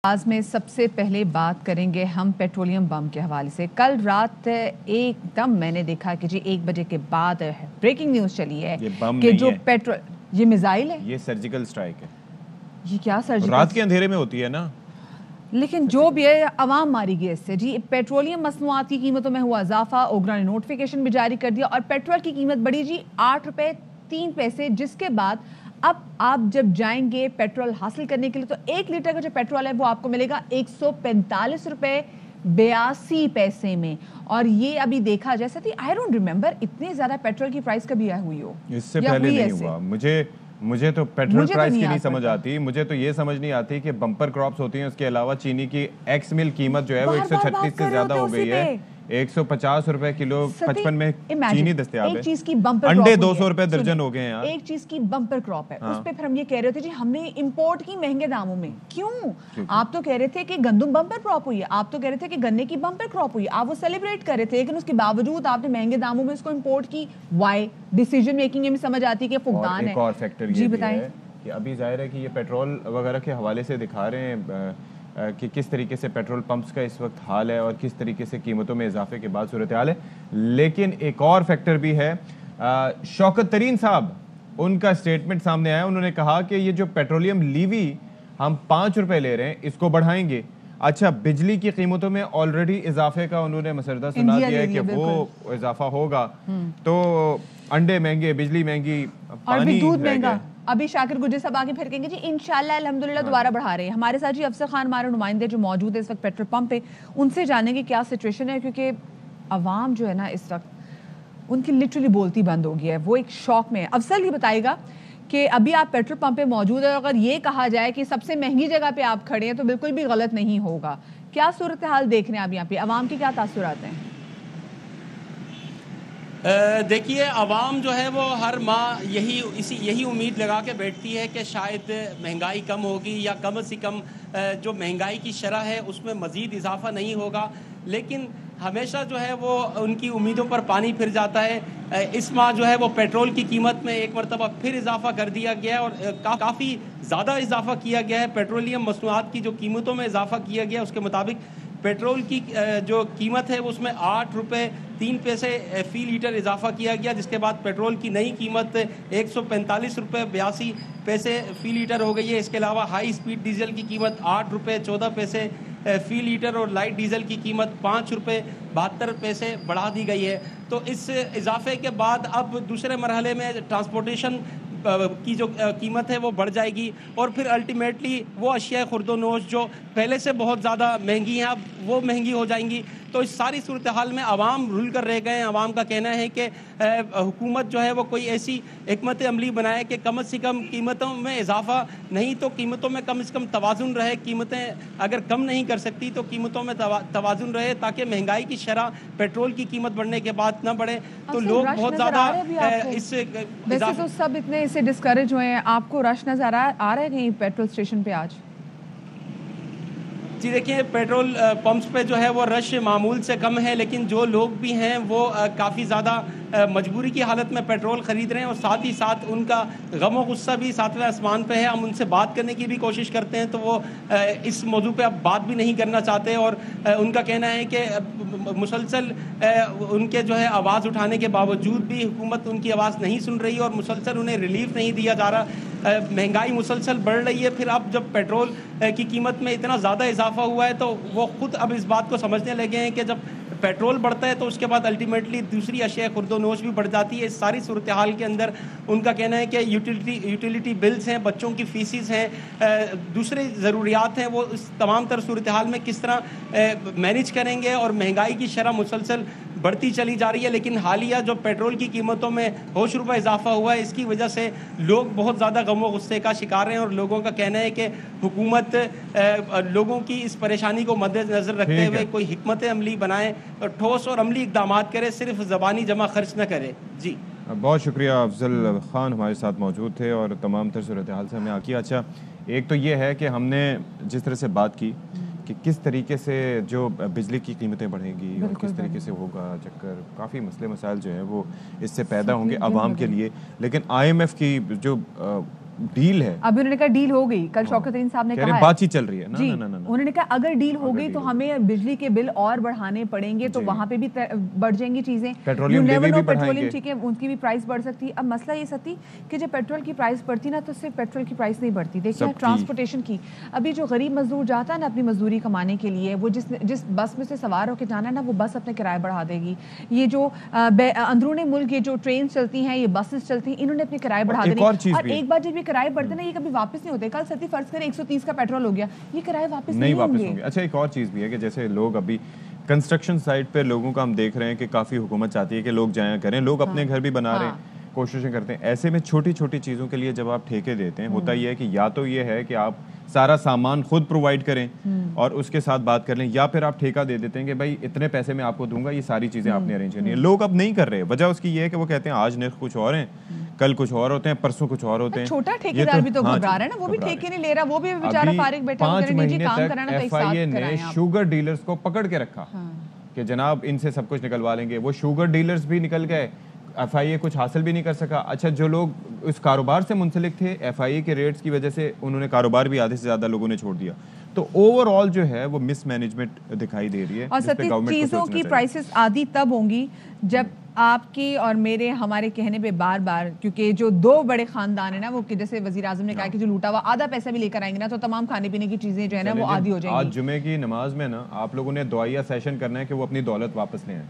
آج میں سب سے پہلے بات کریں گے ہم پیٹرولیم بم کے حوالے سے. کل رات ایک دم میں نے دیکھا کہ جی 1 بجے کے بعد بریکنگ نیوز چلی ہے کہ جو یہ میزائل ہے, یہ سرجیکل سٹرائک ہے. یہ کیا سرجیکل رات کے اندھیرے میں ہوتی ہے نا, لیکن جو بھی ہے عوام ماری گئی اس سے. جی پیٹرولیم مصنوعات کی قیمتوں میں ہوا اضافہ, اوگرا نے نوٹیفیکیشن بھی جاری کر دیا اور پیٹرول کی قیمت بڑھی جی 8 روپے 3 پیسے, جس کے بعد اب آپ جب جائیں گے پیٹرول حاصل کرنے کے لیے تو 1 لیٹر کا جو پیٹرول ہے وہ آپ کو ملے گا 145 روپے 82 پیسے میں. اور یہ ابھی دیکھا جیسا تھی, آئی ڈونٹ ریمبر اتنے زیادہ پیٹرول کی پرائس کبھی ہوئی ہو, اس سے پہلے نہیں ہوا. مجھے تو پیٹرول پرائس کی نہیں سمجھ آتی. مجھے تو یہ سمجھ نہیں آتی کہ بمپر کراپس ہوتی ہیں, اس کے علاوہ چینی کی ایکس مل قیمت جو ہے وہ 136 سے زیادہ ہو گئی ہے. 150 روپے کلو 55 میں چینی دستیاب ہے. انڈے 200 روپے درجن ہو گئے ہیں. ایک چیز کی بمپر کراپ ہے, اس پہ پھر ہم یہ کہہ رہے تھے جی ہم نے امپورٹ کی مہنگے داموں میں. کیوں؟ آپ تو کہہ رہے تھے کہ گندم بمپر کراپ ہوئی ہے, آپ تو کہہ رہے تھے کہ گنے کی بمپر کراپ ہوئی ہے, آپ وہ سیلیبریٹ کر رہے تھے, لیکن اس کے باوجود آپ نے مہنگے داموں میں اس کو امپورٹ کی. وائی ڈیسیجن میکنگ میں سمجھ آتی ہے کہ فقدان ہے. ایک اور فیکٹر یہ بھی ہے کہ ابھی ظاہر ہے کہ یہ پیٹرول وغیرہ کے حوالے سے دکھا رہے ہیں کہ کس طریقے سے پیٹرول پمپس کا اس وقت حال ہے اور کس طریقے سے قیمتوں میں اضافے کے بعد صورتحال ہے. لیکن ایک اور فیکٹر بھی ہے. شوکت ترین صاحب, ان کا سٹیٹمنٹ سامنے آیا, انہوں نے کہا کہ یہ جو پیٹرولیم لیوی ہم 5 روپے لے رہے ہیں اس کو بڑھائیں گے. اچھا, بجلی کی قیمتوں میں آلریڈی اضافے کا انہوں نے مسردہ سنا دیا ہے کہ وہ اضافہ ہوگا. تو انڈے مہنگے, بجلی مہنگی, پانی مہنگا. ابھی شاکر گجر صاحب آگے پھر کہیں گے جی انشاءاللہ الحمدللہ دوبارہ بڑھا رہے ہیں. ہمارے ساتھ جی افسر خان ہمارے نمائندے جو موجود ہے اس وقت پیٹرول پمپ پہ, ان سے جانیں گے کیا سچویشن ہے, کیونکہ عوام جو ہے نا اس وقت ان کی لٹرلی بولتی بند ہو گیا ہے, وہ ایک شوق میں ہے. افسر یہ بتائے گا کہ ابھی آپ پیٹرول پمپ پہ موجود ہیں, اگر یہ کہا جائے کہ سب سے مہنگی جگہ پہ آپ کھڑے ہیں تو بالکل بھی غلط نہیں ہوگا. کیا صورتحال دیکھ رہے ہیں آپ یہاں پہ, عوام کے کیا تاثرات ہیں؟ دیکھیے, عوام جو ہے وہ ہر ماہ یہی امید لگا کے بیٹھتی ہے کہ شاید مہنگائی کم ہوگی یا کم از کم جو مہنگائی کی شرح ہے اس میں مزید اضافہ نہیں ہوگا. لیکن ہمیشہ جو ہے وہ ان کی امیدوں پر پانی پھر جاتا ہے. اس ماہ جو ہے وہ پیٹرول کی قیمت میں ایک مرتبہ پھر اضافہ کر دیا گیا ہے اور کافی زیادہ اضافہ کیا گیا ہے. پیٹرولیم مصنوعات کی جو قیمتوں میں اضافہ کیا گیا اس کے مطابق پیٹرول کی جو قیمت ہے اس میں 8 روپے 3 پیسے فی لیٹر اضافہ کیا گیا, جس کے بعد پیٹرول کی نئی قیمت 145 روپے 82 پیسے فی لیٹر ہو گئی ہے. اس کے علاوہ ہائی اسپیڈ ڈیزل کی قیمت 8 روپے 14 پیسے فی لیٹر اور لائٹ ڈیزل کی قیمت 5 روپے 72 پیسے بڑھا دی گئی ہے. تو اس اضافے کے بعد اب دوسرے مرحلے میں ٹرانسپورٹیشن کی جو قیمت ہے وہ بڑھ جائے گی اور پھر الٹیمیٹلی وہ اشیاء خرد و نوش جو پہلے سے بہت زیادہ مہنگی ہیں اب وہ مہنگی ہو جائیں گی. تو اس ساری صورتحال میں عوام رول کر رہ گئے ہیں. عوام کا کہنا ہے کہ حکومت جو ہے وہ کوئی ایسی حکمت عملی بنائے کہ کم از کم قیمتوں میں اضافہ نہیں تو قیمتوں میں کم از کم توازن رہے. قیمتیں اگر کم نہیں کر سکتی تو قیمتوں میں توازن رہے تاکہ مہنگائی کی شرح پیٹرول کی قیمت بڑھنے کے بعد نہ بڑھے. تو لوگ بہت زیادہ اس ویسے تو سب اتنے اسے ڈسکریج ہوئے ہیں, آپ کو رش نظر آ رہا ہے کہیں پیٹرول اسٹیشن پہ آج؟ جی دیکھیں, پیٹرول پمپس پہ جو ہے وہ رش معمول سے کم ہے, لیکن جو لوگ بھی ہیں وہ کافی زیادہ مجبوری کی حالت میں پیٹرول خرید رہے ہیں اور ساتھ ہی ساتھ ان کا غم و غصہ بھی ساتویں آسمان پہ ہے. ہم ان سے بات کرنے کی بھی کوشش کرتے ہیں تو وہ اس موضوع پہ اب بات بھی نہیں کرنا چاہتے اور ان کا کہنا ہے کہ مسلسل ان کے جو ہے آواز اٹھانے کے باوجود بھی حکومت ان کی آواز نہیں سن رہی اور مسلسل انہیں ریلیف نہیں دیا جا رہا. مہنگائی مسلسل بڑھ رہی ہے, پھر اب جب پیٹرول کی قیمت میں اتنا زیادہ اضافہ ہوا ہے تو وہ خود اب اس بات کو سمجھنے لگے ہیں کہ جب پیٹرول بڑھتا ہے تو اس کے بعد الٹیمیٹلی دوسری اشیاء خرد و نوش بھی بڑھ جاتی ہے. اس ساری صورتحال کے اندر ان کا کہنا ہے کہ یوٹیلیٹی بلز ہیں, بچوں کی فیسز ہیں, دوسری ضروریات ہیں, وہ اس تمام تر صورتحال میں کس طرح مینیج کریں گے اور مہنگائی کی شرح مسلسل بڑھتی چلی جا رہی ہے. لیکن حالیہ جو پیٹرول کی قیمتوں میں ہوش ربا اضافہ ہوا ہے اس کی وجہ سے لوگ بہت زیادہ غم و غصے کا شکار ہیں اور لوگوں کا کہنا ہے کہ حکومت لوگوں کی اس پریشانی کو مد نظر رکھتے ہوئے کوئی حکمت عملی بنائے, ٹھوس اور عملی اقدامات کرے, صرف زبانی جمع خرچ نہ کرے. جی بہت شکریہ. افضل خان ہمارے ساتھ موجود تھے اور تمام تر صورتحال سے ہمیں آکی. اچھا, ایک تو یہ ہے کہ ہم نے جس طرح سے بات کی کہ کس طریقے سے جو بجلی کی قیمتیں بڑھیں گی اور کس طریقے سے ہوگا چکر, کافی مسئلے مسائل جو ہیں وہ اس سے پیدا ہوں گے عوام کے لیے. لیکن آئی ایم ایف کی جو ڈیل ہے. ابھی انہوں نے کہا ڈیل ہو گئی, کل شوکت ترین صاحب نے کہا ہے بات چیت چل رہی ہے. جی, انہوں نے کہا اگر ڈیل ہو گئی تو ہمیں بجلی کے بل اور بڑھانے پڑیں گے, تو وہاں پہ بھی بڑھ جائیں گی چیزیں. پیٹرولیم ٹھیک ہے, ان کی بھی پرائس بڑھ سکتی ہے. اب مسئلہ یہ سکتی کہ جب پیٹرول کی پرائس بڑھتی نا, تو صرف پیٹرول کی پرائس نہیں بڑھتی, دیکھیے ٹرانسپورٹیشن کی. ابھی جو غریب مزدور جاتا ہے نا اپنی مزدوری کمانے کے لیے, وہ جس بس میں سے سوار ہو کے جانا ہے نا, وہ بس اپنے کرایہ بڑھا دے گی. یہ جو اندرون ملک یہ جو ٹرین چلتی ہیں, یہ بسز چلتی ہیں, انہوں نے اپنے کرایہ بڑھا دینے. اور ایک بار جب یہ کرایہ بڑھتے نا, یہ کبھی واپس نہیں ہوتے. کل ستی فرض کریں 130 کا پیٹرول ہو گیا, یہ کرایہ واپس نہیں ہوں گے. اچھا, ایک اور چیز بھی ہے کہ جیسے لوگ ابھی کنسٹرکشن سائٹ پہ لوگوں کا ہم دیکھ رہے ہیں کہ کافی حکومت چاہتی ہے کہ لوگ جایا کریں, لوگ اپنے گھر بھی بنا رہے ہیں, کوششیں کرتے ہیں. ایسے میں چھوٹی چھوٹی چیزوں کے لیے جب آپ ٹھیکے دیتے ہیں, ہوتا یہ ہے کہ یا تو یہ ہے کہ آپ سارا سامان خود پرووائڈ کریں اور اس کے ساتھ بات کر لیں, یا پھر آپ ٹھیکہ دے دیتے ہیں کہ بھائی اتنے پیسے میں آپ کو دوں گا, یہ ساری چیزیں آپ نے ارینج کرنی ہے. لوگ اب نہیں کر رہے. وجہ اس کی یہ ہے کہ وہ کہتے ہیں آج نرخ کچھ اور ہیں, کل کچھ اور ہوتے ہیں, پرسوں کچھ اور ہوتے ہیں. چھوٹا ٹھیکیدار بھی تو گھبرا رہا ہے نا, وہ بھی ٹھیکے نہیں لے رہا, وہ بھی بیچارہ فارغ بیٹھا ہوا ہے. 5 مہینے تک FIA نے شوگر ڈیلرز کو پکڑ کے رکھا کہ جناب ان سے سب کچھ نکلوا لیں گے. وہ شوگر ڈیلرز بھی نکل گئے, FIA کچھ حاصل بھی نہیں کر سکا. اچھا, جو لوگ اس کاروبار سے منسلک تھے, FIA کے ریٹس کی وجہ سے انہوں نے کاروبار بھی آدھے سے زیادہ لوگوں نے چھوڑ دیا. تو اوور آل جو ہے وہ مس مینجمنٹ دکھائی دے رہی ہے. اور سچی چیزوں کی پرائسز آدھی تب ہوں گی جب آپ کی اور میرے ہمارے کہنے پہ بار بار, کیونکہ جو 2 بڑے خاندان ہیں نا, وہ جیسے وزیر اعظم نے کہا کہ جو لوٹا ہوا آدھا پیسہ بھی لے کر آئیں گے نا, تو تمام کھانے پینے کی چیزیں جو ہے نا وہ آدھی ہو جائیں گی. آج جمعے کی نماز میں نا آپ لوگوں نے دعائیہ سیشن کرنا ہے کہ وہ اپنی دولت واپس لے آئیں.